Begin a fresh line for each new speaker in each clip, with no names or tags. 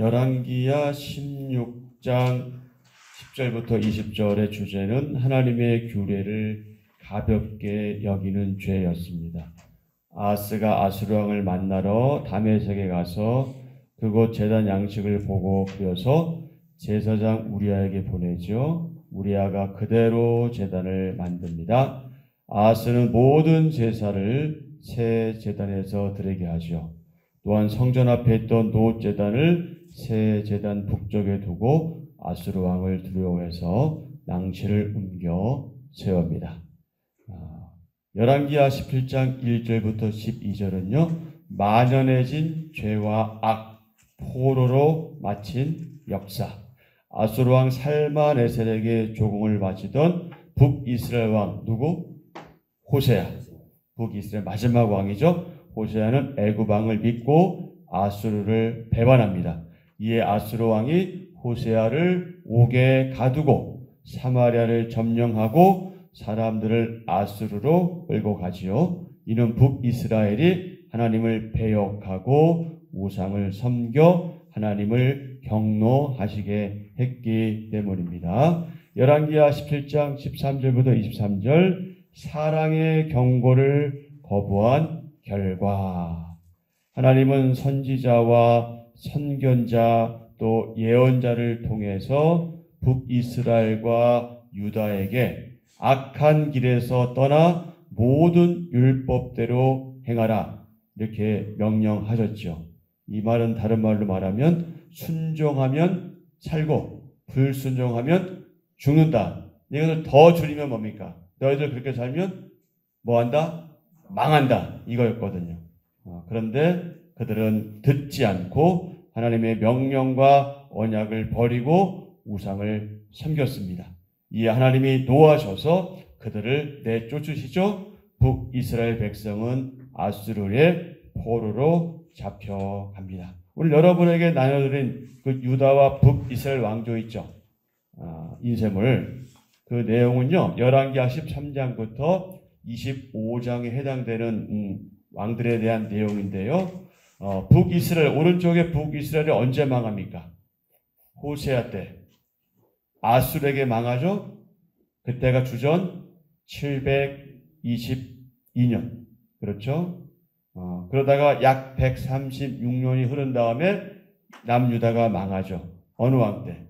열왕기야 16장 10절부터 20절의 주제는 하나님의 규례를 가볍게 여기는 죄였습니다. 아하스가 아수르 왕을 만나러 다메섹에 가서 그곳 제단 양식을 보고 그려서 제사장 우리아에게 보내죠. 우리아가 그대로 제단을 만듭니다. 아하스는 모든 제사를 새 제단에서 드리게 하죠. 또한 성전 앞에 있던 노 제단을 새 제단 북쪽에 두고 아수르 왕을 두려워해서 낭시를 옮겨 세웁니다. 열왕기야 17장 1절부터 12절은요. 만연해진 죄와 악, 포로로 마친 역사. 아수르 왕 살마네셀에게 조공을 바치던 북이스라엘 왕 누구? 호세아. 북이스라엘 마지막 왕이죠. 호세아는 애굽 왕을 믿고 아수르를 배반합니다. 이에 아수르 왕이 호세아를 옥에 가두고 사마리아를 점령하고 사람들을 아수르로 끌고 가지요. 이는 북이스라엘이 하나님을 배역하고 우상을 섬겨 하나님을 경노하시게 했기 때문입니다. 열왕기야 17장 13절부터 23절 사랑의 경고를 거부한 결과 하나님은 선지자와 선견자 또 예언자를 통해서 북이스라엘과 유다에게 악한 길에서 떠나 모든 율법대로 행하라 이렇게 명령하셨죠. 이 말은 다른 말로 말하면 순종하면 살고 불순종하면 죽는다. 이것을 더 줄이면 뭡니까? 너희들 그렇게 살면 뭐한다? 망한다. 이거였거든요. 그런데 그들은 듣지 않고 하나님의 명령과 언약을 버리고 우상을 섬겼습니다. 이에 하나님이 노하셔서 그들을 내쫓으시죠. 북이스라엘 백성은 아수르의 포로로 잡혀갑니다. 오늘 여러분에게 나눠드린 그 유다와 북이스라엘 왕조 있죠. 인쇄물. 그 내용은요. 열왕기하 13장부터 25장에 해당되는 왕들에 대한 내용인데요. 북이스라엘, 오른쪽에 북이스라엘이 언제 망합니까? 호세아 때. 아수르에게 망하죠? 그때가 주전 722년. 그렇죠? 그러다가 약 136년이 흐른 다음에 남유다가 망하죠. 어느 왕 때?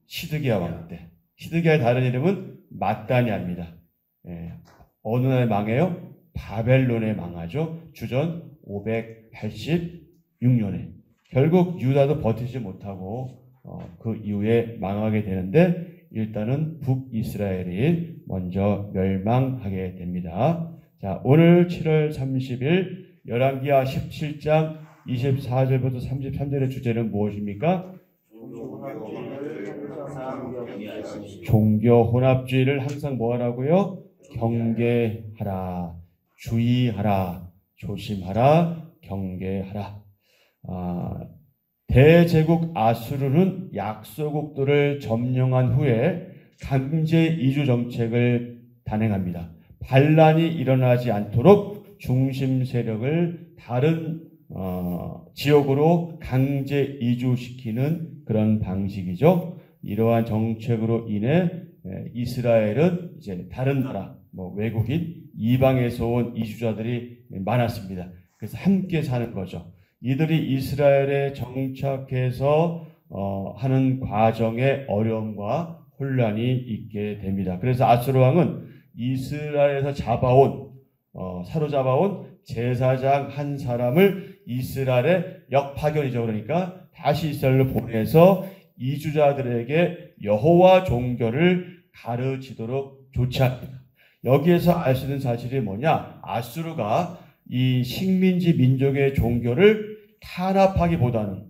시드기야 왕 때. 시드기야의 다른 이름은 마따니아입니다. 어느 날에 망해요? 바벨론에 망하죠. 주전 586년에. 결국 유다도 버티지 못하고 그 이후에 망하게 되는데 일단은 북이스라엘이 먼저 멸망하게 됩니다. 자, 오늘 7월 30일 열왕기하 17장 24절부터 33절의 주제는 무엇입니까? 종교 혼합주의를 항상 뭐하라고요? 경계하라, 주의하라, 조심하라, 경계하라. 대제국 아수르는 약소국들을 점령한 후에 강제 이주 정책을 단행합니다. 반란이 일어나지 않도록 중심 세력을 다른 지역으로 강제 이주시키는 그런 방식이죠. 이러한 정책으로 인해 이스라엘은 이제 다른 나라, 외국인, 이방에서 온 이주자들이 많았습니다. 그래서 함께 사는 거죠. 이들이 이스라엘에 정착해서 하는 과정에 어려움과 혼란이 있게 됩니다. 그래서 아수르 왕은 이스라엘에서 사로잡아온 제사장 한 사람을 이스라엘에 역파견이죠. 그러니까 다시 이스라엘로 보내서 이주자들에게 여호와 종교를 가르치도록 조치합니다. 여기에서 알 수 있는 사실이 뭐냐? 아수르가 이 식민지 민족의 종교를 탄압하기보다는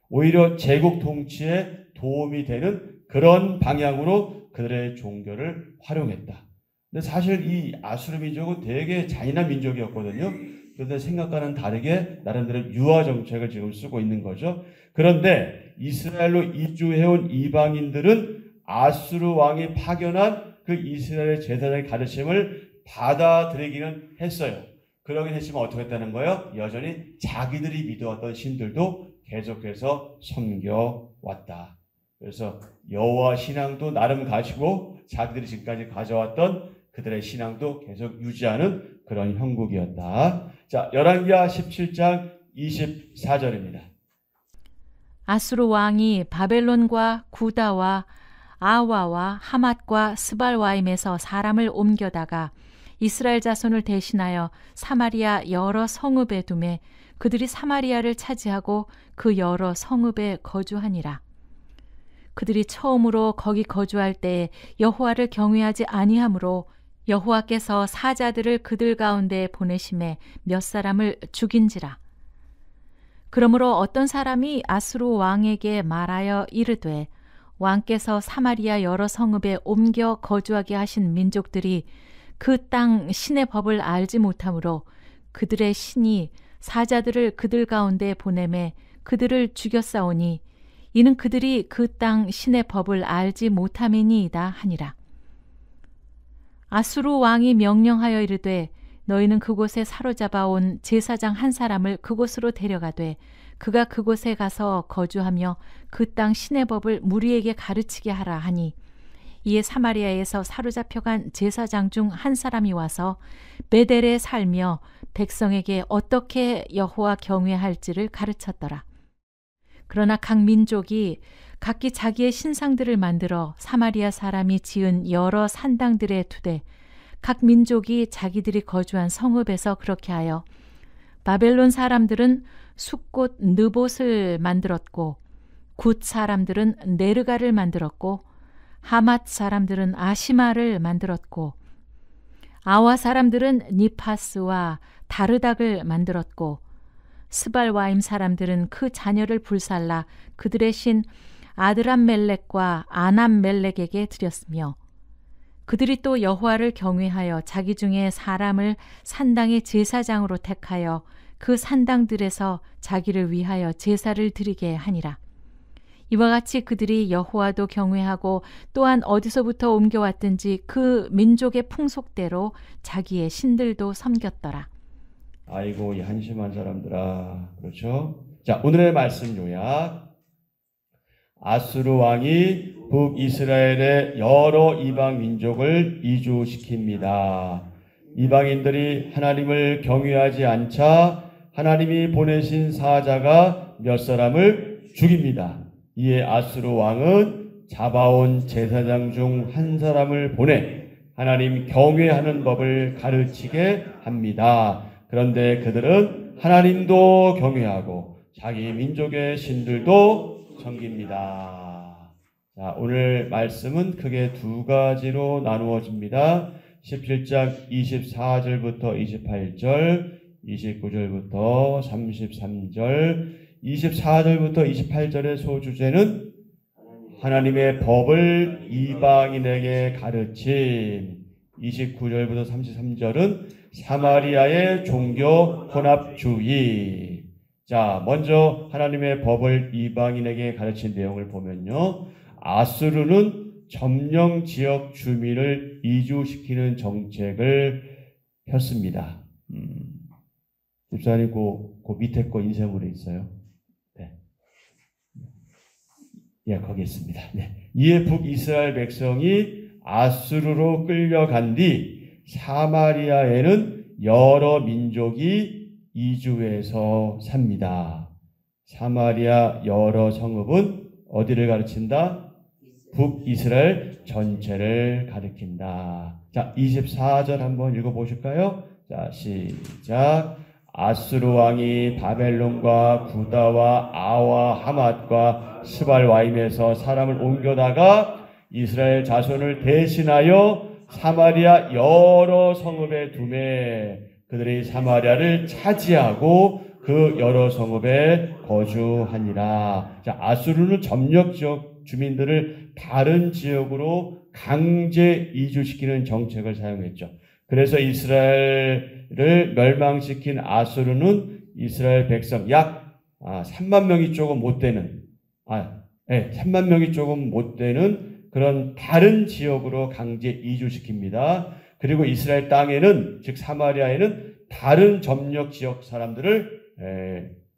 오히려 제국 통치에 도움이 되는 그런 방향으로 그들의 종교를 활용했다. 근데 사실 이 아수르 민족은 되게 잔인한 민족이었거든요. 그런데 생각과는 다르게 나름대로 유화 정책을 지금 쓰고 있는 거죠. 그런데 이스라엘로 이주해온 이방인들은 아수르 왕이 파견한 그 이스라엘의 제사장의 가르침을 받아들이기는 했어요. 그러긴 했지만 어떻게 했다는 거예요? 여전히 자기들이 믿어왔던 신들도 계속해서 섬겨왔다. 그래서 여호와 신앙도 나름 가지고 자기들이 지금까지 가져왔던 그들의 신앙도 계속 유지하는 그런 형국이었다. 자, 열왕기하 17장 24절입니다.
아수르 왕이 바벨론과 구다와 아와와 하맛과 스발와임에서 사람을 옮겨다가 이스라엘 자손을 대신하여 사마리아 여러 성읍에 두매 그들이 사마리아를 차지하고 그 여러 성읍에 거주하니라. 그들이 처음으로 거기 거주할 때에 여호와를 경외하지 아니하므로 여호와께서 사자들을 그들 가운데 보내심에 몇 사람을 죽인지라. 그러므로 어떤 사람이 아수르 왕에게 말하여 이르되 왕께서 사마리아 여러 성읍에 옮겨 거주하게 하신 민족들이 그 땅 신의 법을 알지 못하므로 그들의 신이 사자들을 그들 가운데 보내매 그들을 죽였사오니 이는 그들이 그 땅 신의 법을 알지 못함이니이다 하니라. 아수르 왕이 명령하여 이르되 너희는 그곳에 사로잡아 온 제사장 한 사람을 그곳으로 데려가되 그가 그곳에 가서 거주하며 그 땅 신의 법을 무리에게 가르치게 하라 하니 이에 사마리아에서 사로잡혀간 제사장 중 한 사람이 와서 베델에 살며 백성에게 어떻게 여호와 경외할지를 가르쳤더라. 그러나 각 민족이 각기 자기의 신상들을 만들어 사마리아 사람이 지은 여러 산당들에 두되 각 민족이 자기들이 거주한 성읍에서 그렇게 하여 바벨론 사람들은 숫곳 느봇을 만들었고 굿 사람들은 네르가를 만들었고 하맛 사람들은 아시마를 만들었고 아와 사람들은 니파스와 다르닥을 만들었고 스발와임 사람들은 그 자녀를 불살라 그들의 신 아드람멜렉과 아남멜렉에게 드렸으며 그들이 또 여호와를 경외하여 자기 중에 사람을 산당의 제사장으로 택하여 그 산당들에서 자기를 위하여 제사를 드리게 하니라. 이와 같이 그들이 여호와도 경외하고 또한 어디서부터 옮겨왔든지 그 민족의 풍속대로 자기의 신들도 섬겼더라.
아이고 이 한심한 사람들아. 그렇죠? 자, 오늘의 말씀 요약. 아수르 왕이 북이스라엘의 여러 이방 민족을 이주시킵니다. 이방인들이 하나님을 경외하지 않자 하나님이 보내신 사자가 몇 사람을 죽입니다. 이에 아수르 왕은 잡아온 제사장 중 한 사람을 보내 하나님 경외하는 법을 가르치게 합니다. 그런데 그들은 하나님도 경외하고 자기 민족의 신들도 섬깁니다. 자, 오늘 말씀은 크게 두 가지로 나누어집니다. 17장 24절부터 28절, 29절부터 33절, 24절부터 28절의 소주제는 하나님의 법을 이방인에게 가르침, 29절부터 33절은 사마리아의 종교 혼합주의. 자, 먼저 하나님의 법을 이방인에게 가르친 내용을 보면요. 아수르는 점령 지역 주민을 이주시키는 정책을 폈습니다. 집사님, 그 밑에 거 인쇄물에 있어요. 네. 예, 거기 있습니다. 네. 이에 북이스라엘 백성이 아수르로 끌려간 뒤 사마리아에는 여러 민족이 이주해서 삽니다. 사마리아 여러 성읍은 어디를 가르친다? 북이스라엘 전체를 가리킨다. 자, 24절 한번 읽어보실까요? 자, 시작. 아수르 왕이 바벨론과 구다와 아와 하맛과 스발와임에서 사람을 옮겨다가 이스라엘 자손을 대신하여 사마리아 여러 성읍에 두매 그들이 사마리아를 차지하고 그 여러 성읍에 거주하니라. 자, 아수르는 점령 지역 주민들을 다른 지역으로 강제 이주시키는 정책을 사용했죠. 그래서 이스라엘을 멸망시킨 아수르는 이스라엘 백성 약 3만 명이 조금 못 되는 3만 명이 조금 못 되는 그런 다른 지역으로 강제 이주시킵니다. 그리고 이스라엘 땅에는 즉 사마리아에는 다른 점령 지역 사람들을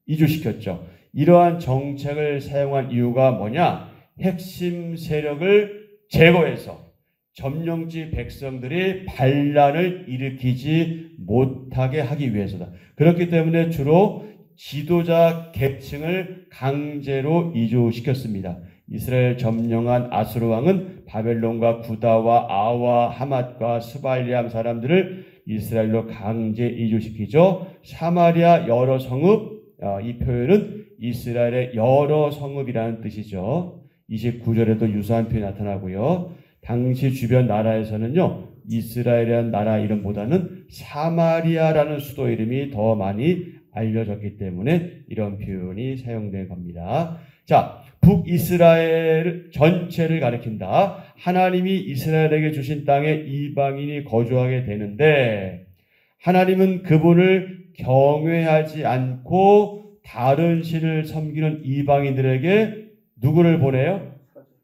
이주시켰죠. 이러한 정책을 사용한 이유가 뭐냐? 핵심 세력을 제거해서 점령지 백성들이 반란을 일으키지 못하게 하기 위해서다. 그렇기 때문에 주로 지도자 계층을 강제로 이주시켰습니다. 이스라엘 점령한 아수르 왕은 바벨론과 구다와 아와, 하맛과 스발리암 사람들을 이스라엘로 강제 이주시키죠. 사마리아 여러 성읍, 이 표현은 이스라엘의 여러 성읍이라는 뜻이죠. 29절에도 유사한 표현이 나타나고요. 당시 주변 나라에서는요, 이스라엘이라는 나라 이름보다는 사마리아라는 수도 이름이 더 많이 알려졌기 때문에 이런 표현이 사용된 겁니다. 자, 북이스라엘 전체를 가리킨다. 하나님이 이스라엘에게 주신 땅에 이방인이 거주하게 되는데 하나님은 그분을 경외하지 않고 다른 신을 섬기는 이방인들에게 누구를 보내요?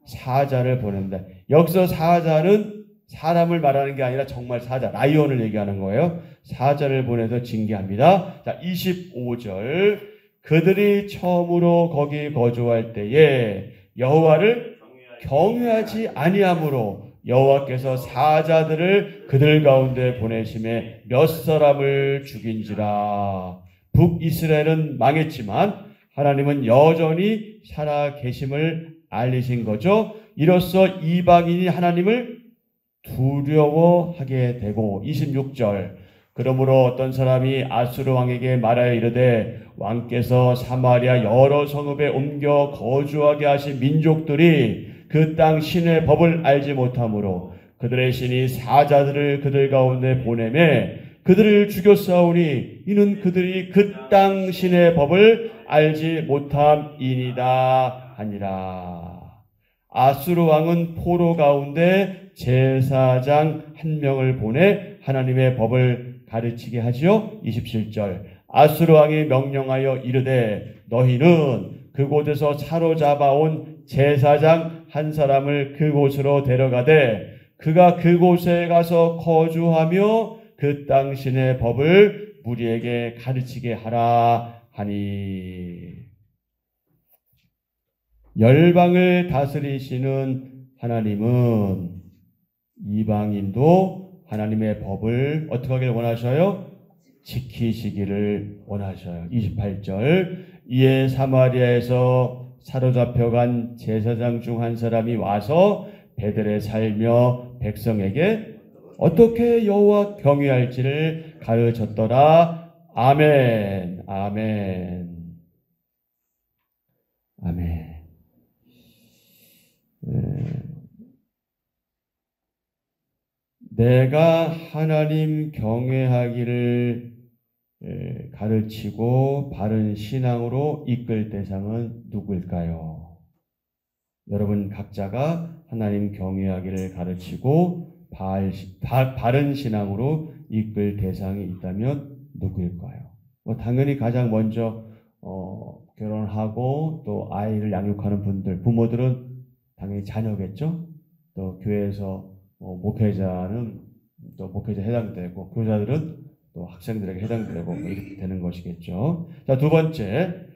사자를 보낸다. 여기서 사자는 사람을 말하는 게 아니라 정말 사자, 라이온을 얘기하는 거예요. 사자를 보내서 징계합니다. 자, 25절. 그들이 처음으로 거기 거주할 때에 여호와를 경외하지 아니하므로 여호와께서 사자들을 그들 가운데 보내심에 몇 사람을 죽인지라. 북이스라엘은 망했지만 하나님은 여전히 살아 계심을 알리신 거죠. 이로써 이방인이 하나님을 두려워하게 되고 26절. 그러므로 어떤 사람이 아수르 왕에게 말하여 이르되 왕께서 사마리아 여러 성읍에 옮겨 거주하게 하신 민족들이 그 땅 신의 법을 알지 못하므로 그들의 신이 사자들을 그들 가운데 보내매 그들을 죽였사오니 이는 그들이 그 땅 신의 법을 알지 못함이니이다 하니라. 아수르 왕은 포로 가운데 제사장 한 명을 보내 하나님의 법을 가르치게 하지요. 27절. 아수르 왕이 명령하여 이르되 너희는 그곳에서 사로잡아온 제사장 한 사람을 그곳으로 데려가되 그가 그곳에 가서 거주하며 그 땅 신의 법을 무리에게 가르치게 하라 하니. 열방을 다스리시는 하나님은 이방인도 하나님의 법을 어떻게 하기를 원하셔요? 지키시기를 원하셔요. 28절. 이에 사마리아에서 사로잡혀간 제사장 중 한 사람이 와서 베델에 살며 백성에게 어떻게 여호와 경외할지를 가르쳤더라. 아멘. 아멘. 아멘. 내가 하나님 경외하기를 가르치고 바른 신앙으로 이끌 대상은 누구일까요? 여러분 각자가 하나님 경외하기를 가르치고 바른 신앙으로 이끌 대상이 있다면 누구일까요? 당연히 가장 먼저 결혼하고 또 아이를 양육하는 분들, 부모들은 당연히 자녀겠죠. 또 교회에서 목회자는 또 목회자 해당되고 교사들은 또 학생들에게 해당되고 이렇게 되는 것이겠죠. 자, 두 번째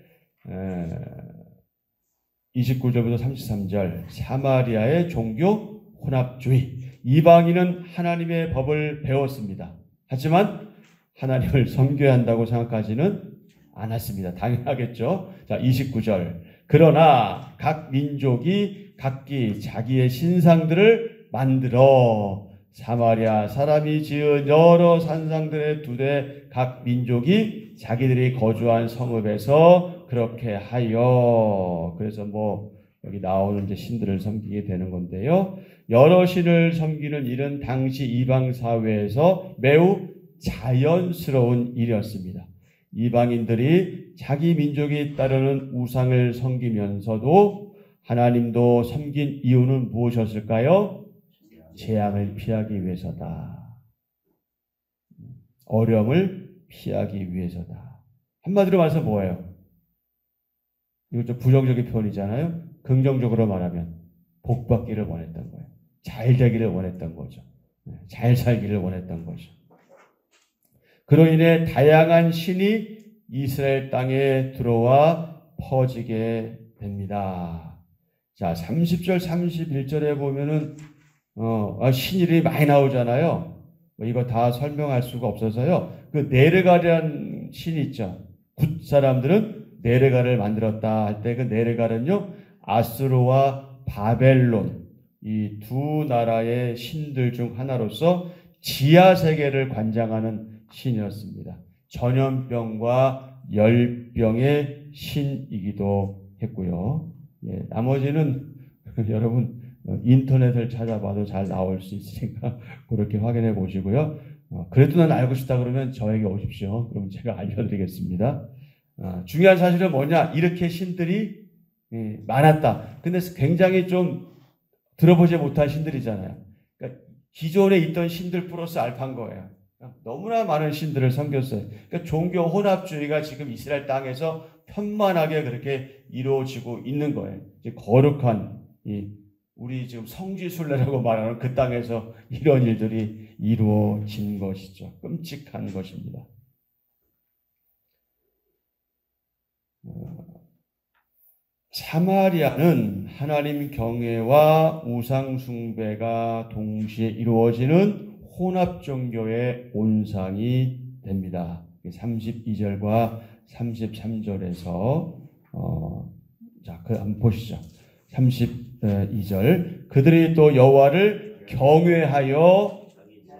29절부터 33절 사마리아의 종교 혼합주의. 이방인은 하나님의 법을 배웠습니다. 하지만 하나님을 섬겨야 한다고 생각하지는 않았습니다. 당연하겠죠. 자, 29절. 그러나 각 민족이 각기 자기의 신상들을 만들어 사마리아 사람이 지은 여러 산상들의 두대 각 민족이 자기들이 거주한 성읍에서 그렇게 하여. 그래서 여기 나오는 이제 신들을 섬기게 되는 건데요. 여러 신을 섬기는 일은 당시 이방 사회에서 매우 자연스러운 일이었습니다. 이방인들이 자기 민족이 따르는 우상을 섬기면서도 하나님도 섬긴 이유는 무엇이었을까요? 재앙을 피하기 위해서다. 어려움을 피하기 위해서다. 한마디로 말해서 뭐예요? 이거 좀 부정적인 표현이잖아요. 긍정적으로 말하면 복 받기를 원했던 거예요. 잘 되기를 원했던 거죠. 잘 살기를 원했던 거죠. 그로 인해 다양한 신이 이스라엘 땅에 들어와 퍼지게 됩니다. 자, 30절, 31절에 보면은 신일이 많이 나오잖아요. 이거 다 설명할 수가 없어서요. 그 네르갈이라는 신이 있죠. 굿 사람들은 네르갈을 만들었다 할 때 그 네르갈은요, 아수르와 바벨론 이 두 나라의 신들 중 하나로서 지하 세계를 관장하는 신이었습니다. 전염병과 열병의 신이기도 했고요. 예, 나머지는 여러분 인터넷을 찾아봐도 잘 나올 수 있으니까 그렇게 확인해 보시고요. 그래도 난 알고 싶다 그러면 저에게 오십시오. 그럼 제가 알려드리겠습니다. 중요한 사실은 뭐냐? 이렇게 신들이 많았다. 근데 굉장히 좀 들어보지 못한 신들이잖아요. 그러니까 기존에 있던 신들 플러스 알파인 거예요. 너무나 많은 신들을 섬겼어요. 그러니까 종교 혼합주의가 지금 이스라엘 땅에서 편만하게 그렇게 이루어지고 있는 거예요. 이제 거룩한 우리 지금 성지순례라고 말하는 그 땅에서 이런 일들이 이루어진 것이죠. 끔찍한 것입니다. 사마리아는 하나님 경외와 우상 숭배가 동시에 이루어지는 혼합 종교의 온상이 됩니다. 32절과 33절에서 자, 한번 보시죠. 32절 그들이 또 여호와를 경외하여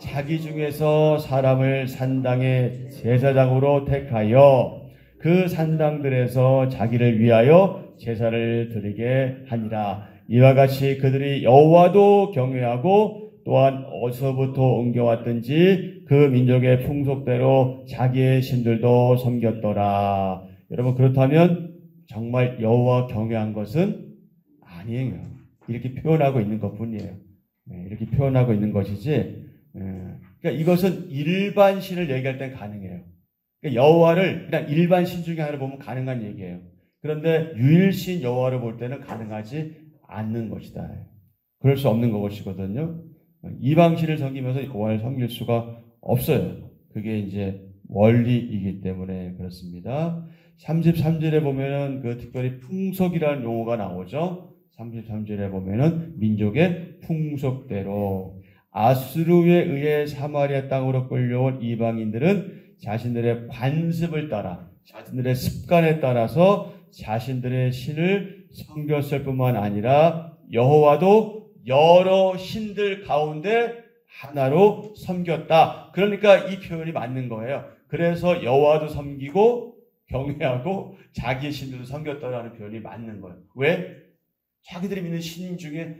자기 중에서 사람을 산당의 제사장으로 택하여 그 산당들에서 자기를 위하여 제사를 드리게 하니라. 이와 같이 그들이 여호와도 경외하고 또한 어디서부터 옮겨왔든지 그 민족의 풍속대로 자기의 신들도 섬겼더라. 여러분 그렇다면 정말 여호와 경외한 것은 아니에요. 이렇게 표현하고 있는 것뿐이에요. 이렇게 표현하고 있는 것이지. 그러니까 이것은 일반 신을 얘기할 땐 가능해요. 그러니까 여호와를 그냥 일반 신 중에 하나를 보면 가능한 얘기예요. 그런데 유일신 여호와를 볼 때는 가능하지 않는 것이다. 그럴 수 없는 것이거든요. 이방신을 섬기면서 여호와를 섬길 수가 없어요. 그게 이제 원리이기 때문에 그렇습니다. 33절에 보면은 그 특별히 풍속이라는 용어가 나오죠. 33절에 보면은 민족의 풍속대로 아수르에 의해 사마리아 땅으로 끌려온 이방인들은 자신들의 관습을 따라 자신들의 습관에 따라서 자신들의 신을 섬겼을 뿐만 아니라 여호와도 여러 신들 가운데 하나로 섬겼다. 그러니까 이 표현이 맞는 거예요. 그래서 여호와도 섬기고 경외하고 자기의 신들도 섬겼다라는 표현이 맞는 거예요. 왜? 자기들이 믿는 신 중에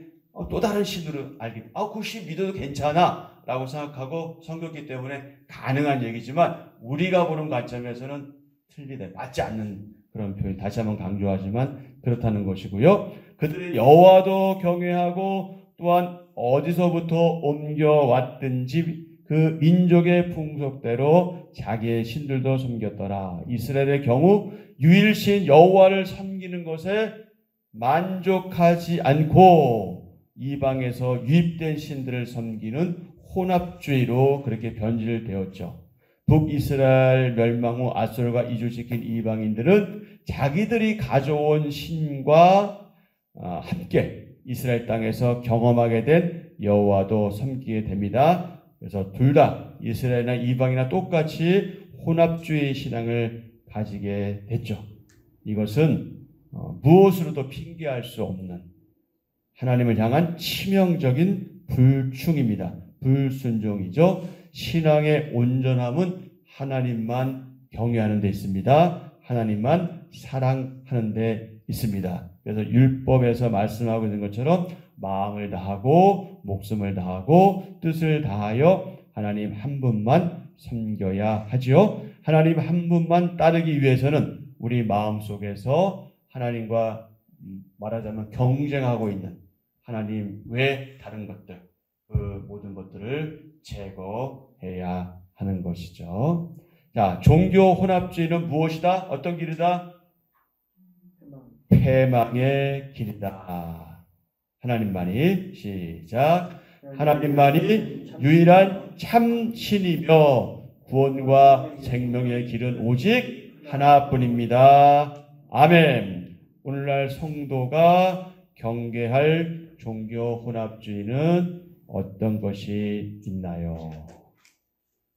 또 다른 신으로 알게 그 신 믿어도 괜찮아 라고 생각하고 섬겼기 때문에 가능한 얘기지만 우리가 보는 관점에서는 틀리다. 맞지 않는 그런 표현. 다시 한번 강조하지만 그렇다는 것이고요. 그들이 여호와도 경외하고 또한 어디서부터 옮겨왔든지 그 민족의 풍속대로 자기의 신들도 섬겼더라. 이스라엘의 경우 유일신 여호와를 섬기는 것에 만족하지 않고 이방에서 유입된 신들을 섬기는 혼합주의로 그렇게 변질되었죠. 북이스라엘 멸망 후 아수르가 이주시킨 이방인들은 자기들이 가져온 신과 함께 이스라엘 땅에서 경험하게 된 여호와도 섬기게 됩니다. 그래서 둘 다 이스라엘이나 이방이나 똑같이 혼합주의 신앙을 가지게 됐죠. 이것은 무엇으로도 핑계할 수 없는 하나님을 향한 치명적인 불충입니다. 불순종이죠. 신앙의 온전함은 하나님만 경외하는 데 있습니다. 하나님만 사랑하는 데 있습니다. 그래서 율법에서 말씀하고 있는 것처럼 마음을 다하고 목숨을 다하고 뜻을 다하여 하나님 한 분만 섬겨야 하지요. 하나님 한 분만 따르기 위해서는 우리 마음속에서 하나님과 말하자면 경쟁하고 있는 하나님 외 다른 것들, 그 모든 것들을 제거해야 하는 것이죠. 자, 종교 혼합주의는 무엇이다? 어떤 길이다? 패망의 길이다. 하나님만이 시작. 하나님만이 유일한 참 신이며 구원과 생명의 길은 오직 하나뿐입니다. 아멘. 오늘날 성도가 경계할 종교 혼합주의는 어떤 것이 있나요?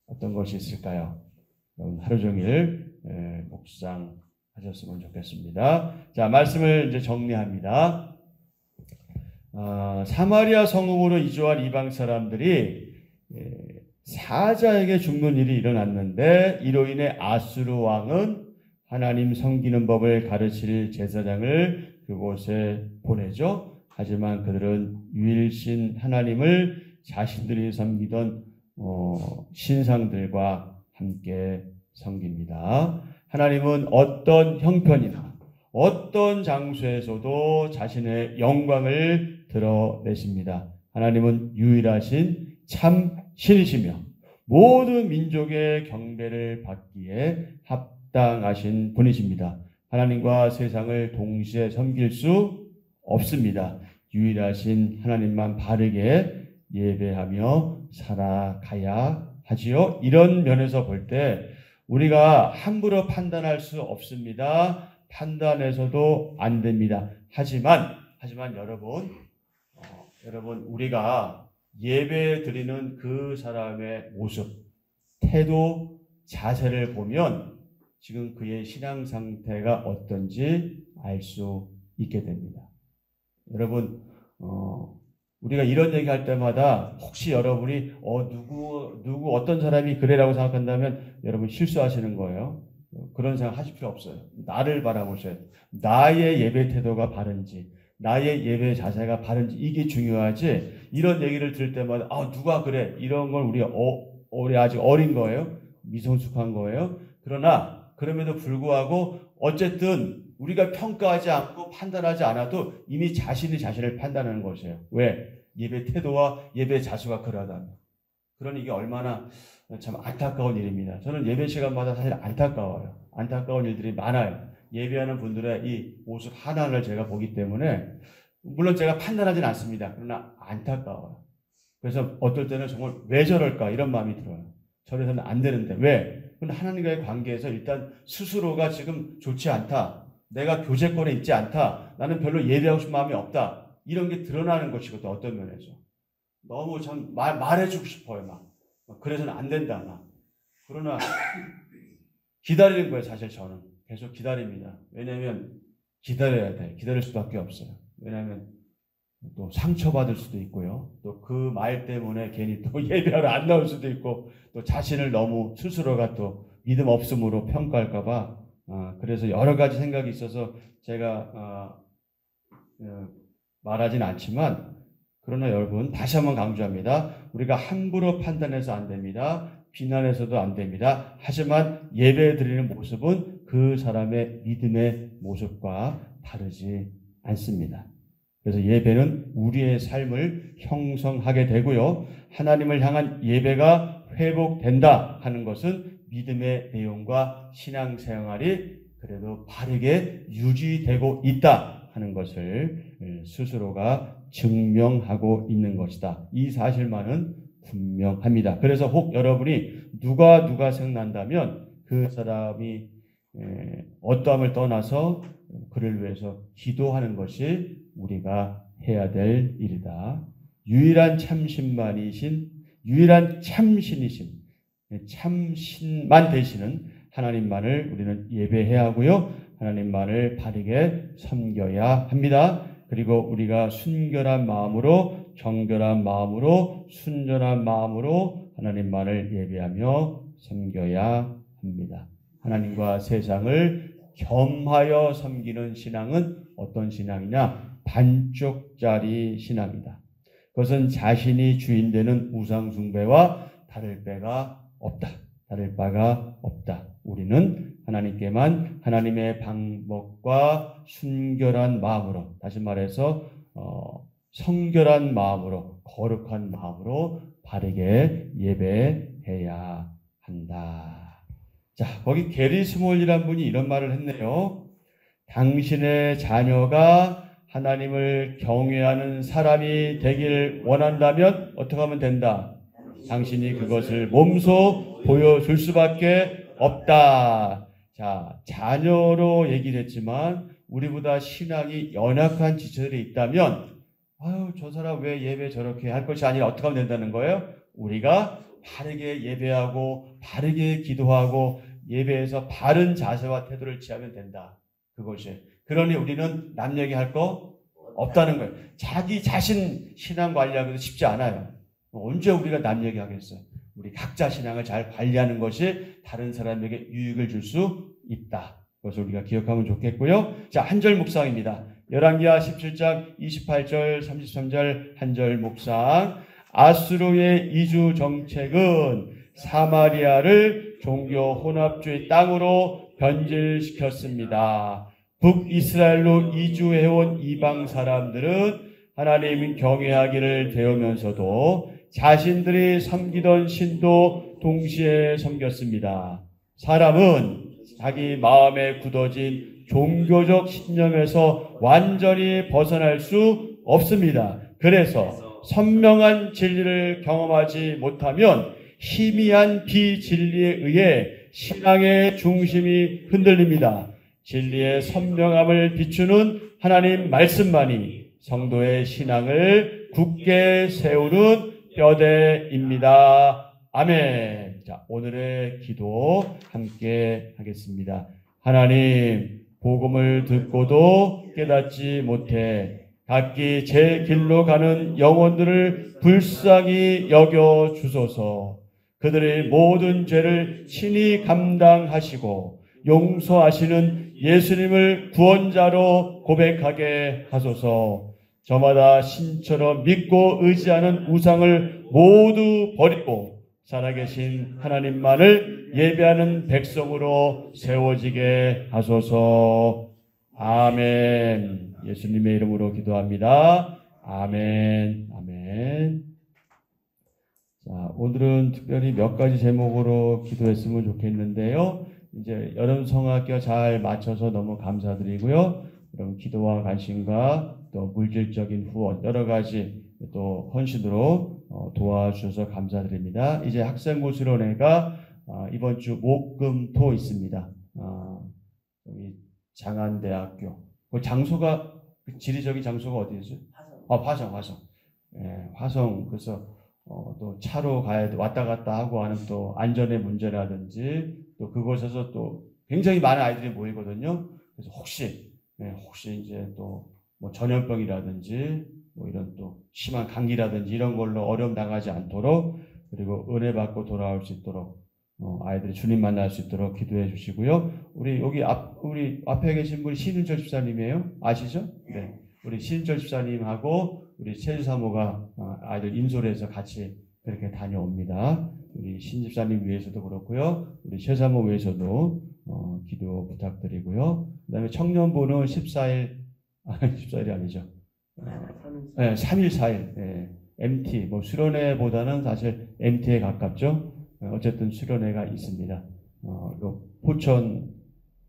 어떤 것이 있을까요? 여러분 하루 종일 묵상하셨으면 좋겠습니다. 자, 말씀을 이제 정리합니다. 사마리아 성읍으로 이주한 이방 사람들이 사자에게 죽는 일이 일어났는데 이로 인해 아수르 왕은 하나님 섬기는 법을 가르칠 제사장을 그곳에 보내죠. 하지만 그들은 유일신 하나님을 자신들이 섬기던 신상들과 함께 섬깁니다. 하나님은 어떤 형편이나 어떤 장소에서도 자신의 영광을 드러내십니다. 하나님은 유일하신 참 신이시며 모든 민족의 경배를 받기에 합당하신 분이십니다. 하나님과 세상을 동시에 섬길 수 없습니다. 유일하신 하나님만 바르게 예배하며 살아가야 하지요. 이런 면에서 볼 때 우리가 함부로 판단할 수 없습니다. 판단해서도 안 됩니다. 하지만 여러분 우리가 예배 드리는 그 사람의 모습, 태도, 자세를 보면 지금 그의 신앙 상태가 어떤지 알 수 있게 됩니다. 여러분 우리가 이런 얘기할 때마다 혹시 여러분이 누구 어떤 사람이 그래라고 생각한다면 여러분 실수하시는 거예요. 그런 생각 하실 필요 없어요. 나를 바라보셔야 돼요. 나의 예배 태도가 바른지, 나의 예배 자세가 바른지 이게 중요하지. 이런 얘기를 들을 때마다 누가 그래 이런 걸 우리 아직 어린 거예요. 미성숙한 거예요. 그러나 그럼에도 불구하고 어쨌든 우리가 평가하지 않고 판단하지 않아도 이미 자신이 자신을 판단하는 것이에요. 왜? 예배 태도와 예배 자세가 그러하다면. 그러니 이게 얼마나 참 안타까운 일입니다. 저는 예배 시간마다 사실 안타까워요. 안타까운 일들이 많아요. 예배하는 분들의 이 모습 하나를 제가 보기 때문에 물론 제가 판단하지는 않습니다. 그러나 안타까워요. 그래서 어떨 때는 정말 왜 저럴까 이런 마음이 들어요. 저래서는 안 되는데 왜? 근데 하나님과의 관계에서 일단 스스로가 지금 좋지 않다. 내가 교제권에 있지 않다. 나는 별로 예배하고 싶은 마음이 없다. 이런 게 드러나는 것이거든. 어떤 면에서. 너무 참 말해주고 싶어요. 막. 그래서는 안 된다. 막. 그러나 기다리는 거예요. 사실 저는. 계속 기다립니다. 왜냐하면 기다려야 돼. 기다릴 수밖에 없어요. 왜냐하면 또 상처받을 수도 있고요. 또 그 말 때문에 괜히 또 예배하러 안 나올 수도 있고 또 자신을 너무 스스로가 또 믿음 없음으로 평가할까 봐 그래서 여러 가지 생각이 있어서 제가 말하진 않지만 그러나 여러분 다시 한번 강조합니다. 우리가 함부로 판단해서 안 됩니다. 비난해서도 안 됩니다. 하지만 예배 드리는 모습은 그 사람의 믿음의 모습과 다르지 않습니다. 그래서 예배는 우리의 삶을 형성하게 되고요. 하나님을 향한 예배가 회복된다 하는 것은 믿음의 내용과 신앙생활이 그래도 바르게 유지되고 있다 하는 것을 스스로가 증명하고 있는 것이다. 이 사실만은 분명합니다. 그래서 혹 여러분이 누가 생각난다면 그 사람이 어떠함을 떠나서 그를 위해서 기도하는 것이 우리가 해야 될 일이다. 유일한 참신만이신 유일한 참신이신 참신만 되시는 하나님만을 우리는 예배해야 하고요. 하나님만을 바르게 섬겨야 합니다. 그리고 우리가 순결한 마음으로 정결한 마음으로 순전한 마음으로 하나님만을 예배하며 섬겨야 합니다. 하나님과 세상을 겸하여 섬기는 신앙은 어떤 신앙이냐? 반쪽짜리 신앙이다. 그것은 자신이 주인 되는 우상 숭배와 다를 바가 없다. 우리는 하나님께만 하나님의 방법과 순결한 마음으로, 다시 말해서 성결한 마음으로, 거룩한 마음으로 바르게 예배해야 한다. 자, 거기 게리 스몰이라는 분이 이런 말을 했네요. 당신의 자녀가 하나님을 경외하는 사람이 되길 원한다면 어떻게 하면 된다? 당신이 그것을 몸소 보여줄 수밖에 없다. 자, 자녀로 얘기를 했지만 우리보다 신앙이 연약한 지체들이 있다면 아유, 저 사람 왜 예배 저렇게 할 것이 아니라 어떻게 하면 된다는 거예요? 우리가 바르게 예배하고 바르게 기도하고 예배에서 바른 자세와 태도를 취하면 된다. 그것이. 그러니 우리는 남 얘기할 거 없다는 거예요. 자기 자신 신앙 관리하기도 쉽지 않아요. 언제 우리가 남 얘기하겠어요? 우리 각자 신앙을 잘 관리하는 것이 다른 사람에게 유익을 줄 수 있다. 그것을 우리가 기억하면 좋겠고요. 자, 한 절 묵상입니다. 열왕기하 17장 28절 33절 한 절 묵상. 아수르의 이주 정책은 사마리아를 종교 혼합주의 땅으로 변질시켰습니다. 북이스라엘로 이주해온 이방 사람들은 하나님 경외하기를 배우면서도 자신들이 섬기던 신도 동시에 섬겼습니다. 사람은 자기 마음에 굳어진 종교적 신념에서 완전히 벗어날 수 없습니다. 그래서 선명한 진리를 경험하지 못하면 희미한 비진리에 의해 신앙의 중심이 흔들립니다. 진리의 선명함을 비추는 하나님 말씀만이 성도의 신앙을 굳게 세우는 뼈대입니다. 아멘. 자, 오늘의 기도 함께 하겠습니다. 하나님, 복음을 듣고도 깨닫지 못해 각기 제 길로 가는 영혼들을 불쌍히 여겨 주소서. 그들의 모든 죄를 친히 감당하시고 용서하시는 예수님을 구원자로 고백하게 하소서. 저마다 신처럼 믿고 의지하는 우상을 모두 버리고 살아계신 하나님만을 예배하는 백성으로 세워지게 하소서. 아멘. 예수님의 이름으로 기도합니다. 아멘. 아멘. 자, 오늘은 특별히 몇 가지 제목으로 기도했으면 좋겠는데요. 이제 여름 성학교 잘 마쳐서 너무 감사드리고요. 여러분 기도와 관심과 또 물질적인 후원 여러 가지 또 헌신으로 도와주셔서 감사드립니다. 이제 학생고수련회가 이번 주 목금토 있습니다. 여기 장안대학교. 그 장소가 지리적인 장소가 어디였어요? 화성. 예, 화성. 그래서 또 차로 가야 돼 왔다 갔다 하고 하는 또 안전의 문제라든지 또 그곳에서 또 굉장히 많은 아이들이 모이거든요. 그래서 혹시 이제 또 뭐 전염병이라든지 뭐 이런 또 심한 감기라든지 이런 걸로 어려움 당하지 않도록 그리고 은혜 받고 돌아올 수 있도록 아이들이 주님 만날 수 있도록 기도해 주시고요. 우리 여기 우리 앞에 계신 분이 신윤철 집사님이에요. 아시죠? 네. 우리 신윤철 집사님하고 우리 최주사모가 아이들 인솔해서 같이 그렇게 다녀옵니다. 우리 신 집사님 위해서도 그렇고요. 우리 최사모 위해서도 기도 부탁드리고요. 그다음에 청년부는 14일이 아니죠. 3일 4일. MT 수련회보다는 사실 MT에 가깝죠. 어쨌든 수련회가 있습니다. 포천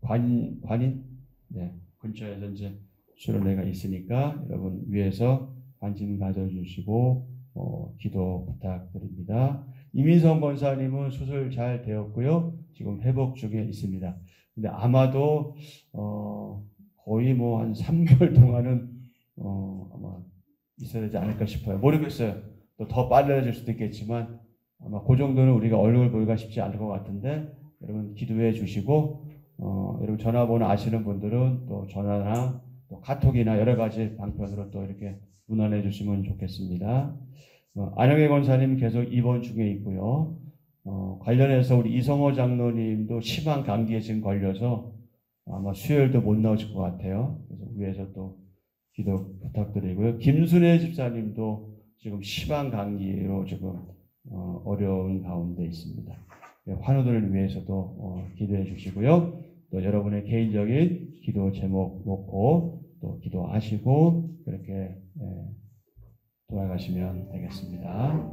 관인 근처에서 이제 수련회가 있으니까 여러분 위해서 관심 가져주시고 기도 부탁드립니다. 이민성 권사님은 수술 잘 되었고요. 지금 회복 중에 있습니다. 근데 아마도 거의 한 3개월 동안은 아마 있어야 되지 않을까 싶어요. 모르겠어요. 또 더 빨라질 수도 있겠지만 아마 그 정도는 우리가 얼굴 보기가 쉽지 않을 것 같은데 여러분 기도해 주시고 여러분 전화번호 아시는 분들은 또 전화나 또 카톡이나 여러 가지 방편으로 또 이렇게 문안해 주시면 좋겠습니다. 안영애 권사님 계속 입원 중에 있고요. 관련해서 우리 이성호 장로님도 심한 감기에 지금 걸려서 아마 수요일도 못 나오실 것 같아요. 그래서 위에서 또 기도 부탁드리고요. 김순애 집사님도 지금 심한 감기로 지금 어려운 가운데 있습니다. 환우들을 위해서도 기도해 주시고요. 또 여러분의 개인적인 기도 제목 놓고 또 기도하시고 그렇게 돌아가시면 되겠습니다.